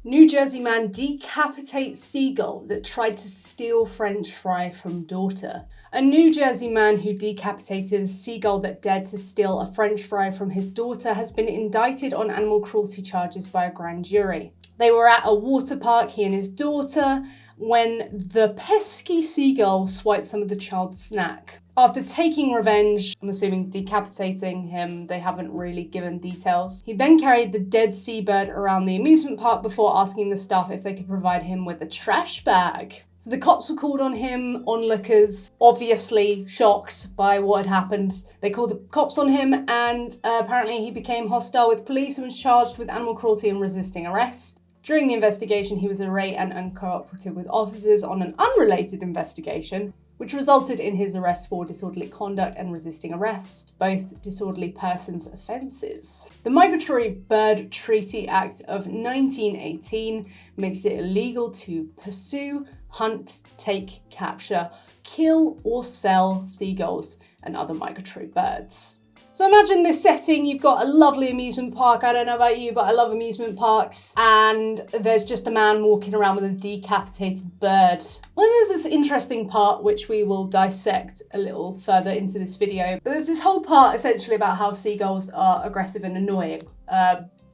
New Jersey man decapitates seagull that tried to steal French fry from daughter. A New Jersey man who decapitated a seagull that dared to steal a French fry from his daughter has been indicted on animal cruelty charges by a grand jury. They were at a water park, he and his daughter, when the pesky seagull swiped some of the child's snack. After taking revenge, I'm assuming decapitating him, they haven't really given details, he then carried the dead seabird around the amusement park before asking the staff if they could provide him with a trash bag. So the cops were called on him, onlookers, obviously shocked by what had happened. They called the cops on him and apparently he became hostile with police and was charged with animal cruelty and resisting arrest. During the investigation, he was irate and uncooperative with officers on an unrelated investigation, which resulted in his arrest for disorderly conduct and resisting arrest, both disorderly persons offences. The Migratory Bird Treaty Act of 1918 makes it illegal to pursue, hunt, take, capture, kill or sell seagulls and other migratory birds. So imagine this setting, you've got a lovely amusement park. I don't know about you, but I love amusement parks. And there's just a man walking around with a decapitated bird. Well, there's this interesting part which we will dissect a little further into this video. But there's this whole part essentially about how seagulls are aggressive and annoying.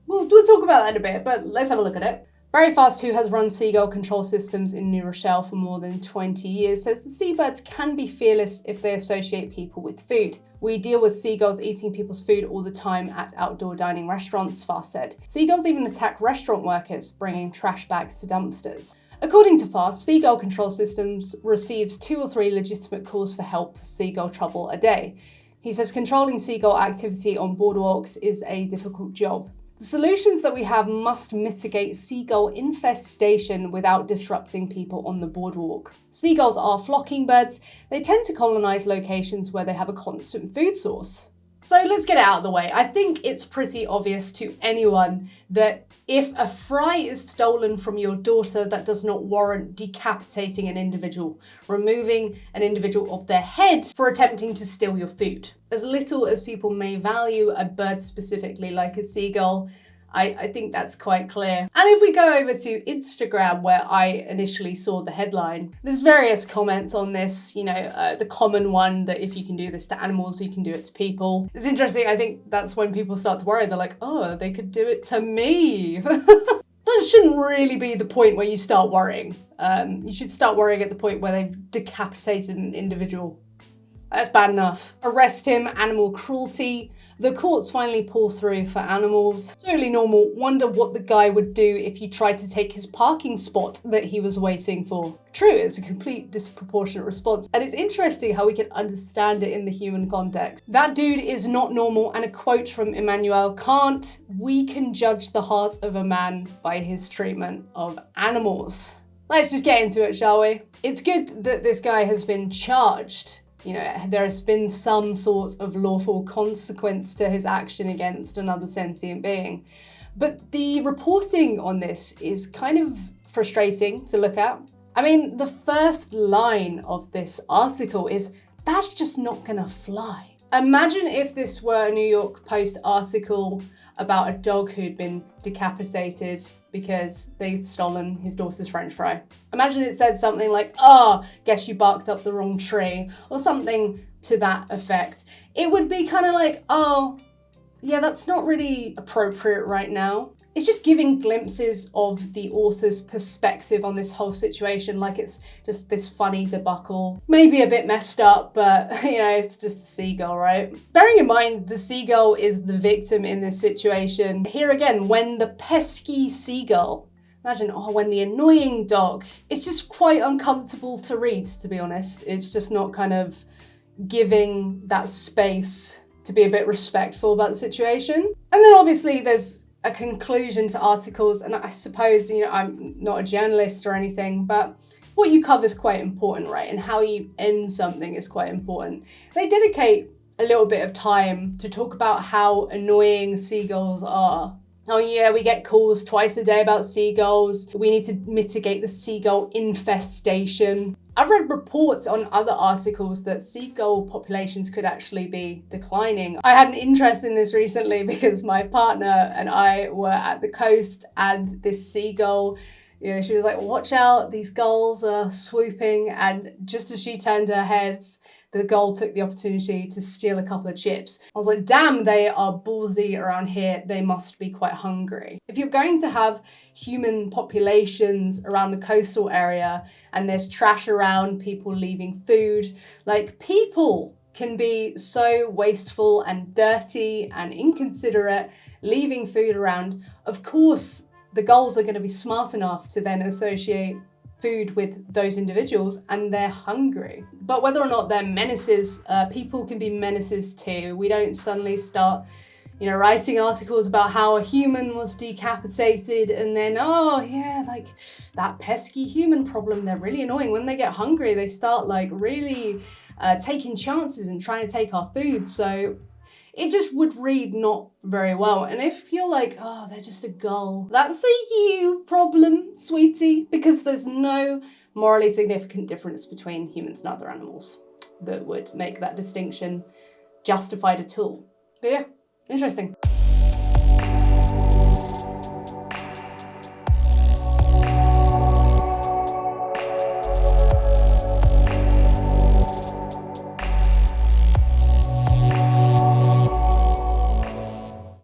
We'll talk about that in a bit, but let's have a look at it. Very Fast, who has run seagull control systems in New Rochelle for more than 20 years, says the seabirds can be fearless if they associate people with food. We deal with seagulls eating people's food all the time at outdoor dining restaurants, Fast said. Seagulls even attack restaurant workers, bringing trash bags to dumpsters. According to Fast, Seagull Control Systems receives 2 or 3 legitimate calls for help seagull trouble a day. He says controlling seagull activity on boardwalks is a difficult job. The solutions that we have must mitigate seagull infestation without disrupting people on the boardwalk. Seagulls are flocking birds. They tend to colonize locations where they have a constant food source. So let's get it out of the way. I think it's pretty obvious to anyone that if a fry is stolen from your daughter, that does not warrant decapitating an individual, removing an individual of their head for attempting to steal your food. As little as people may value a bird specifically like a seagull, I think that's quite clear. And if we go over to Instagram, where I initially saw the headline, there's various comments on this, the common one that if you can do this to animals, you can do it to people. It's interesting, I think that's when people start to worry. They're like, oh, they could do it to me. That shouldn't really be the point where you start worrying. You should start worrying at the point where they've decapitated an individual. That's bad enough. Arrest him, animal cruelty. The courts finally pull through for animals. Totally normal. Wonder what the guy would do if you tried to take his parking spot that he was waiting for. True, it's a complete disproportionate response. And it's interesting how we can understand it in the human context. That dude is not normal. And a quote from Emmanuel Kant, we can judge the heart of a man by his treatment of animals. Let's just get into it, shall we? It's good that this guy has been charged. There has been some sort of lawful consequence to his action against another sentient being. But the reporting on this is kind of frustrating to look at. I mean, the first line of this article is, that's just not gonna fly. Imagine if this were a New York Post article about a dog who'd been decapitated because they'd stolen his daughter's French fry. Imagine it said something like, oh, guess you barked up the wrong tree, or something to that effect. It would be kind of like, oh, yeah, that's not really appropriate right now. It's just giving glimpses of the author's perspective on this whole situation, like it's just this funny debacle. Maybe a bit messed up, but it's just a seagull, right? Bearing in mind, the seagull is the victim in this situation. Here again, when the pesky seagull, imagine, when the annoying dog, it's just quite uncomfortable to read, to be honest. It's just not kind of giving that space to be a bit respectful about the situation. And then obviously there's a conclusion to articles, and I suppose, I'm not a journalist or anything, but what you cover is quite important, right? And how you end something is quite important. They dedicate a little bit of time to talk about how annoying seagulls are. Oh yeah, we get calls twice a day about seagulls. We need to mitigate the seagull infestation. I've read reports on other articles that seagull populations could actually be declining. I had an interest in this recently because my partner and I were at the coast and this seagull, she was like, watch out, these gulls are swooping. And just as she turned her head, the gull took the opportunity to steal a couple of chips. I was like, damn, they are ballsy around here. They must be quite hungry. If you're going to have human populations around the coastal area and there's trash around, people leaving food, like people can be so wasteful and dirty and inconsiderate, leaving food around. Of course, the gulls are going to be smart enough to then associate food with those individuals and they're hungry. But whether or not they're menaces, people can be menaces too. We don't suddenly start, writing articles about how a human was decapitated and then, oh yeah, like that pesky human problem, they're really annoying. When they get hungry, they start like really taking chances and trying to take our food. So it just would read not very well. And if you're like, oh, they're just a gull, that's a you problem, sweetie, because there's no morally significant difference between humans and other animals that would make that distinction justified at all. But yeah, interesting.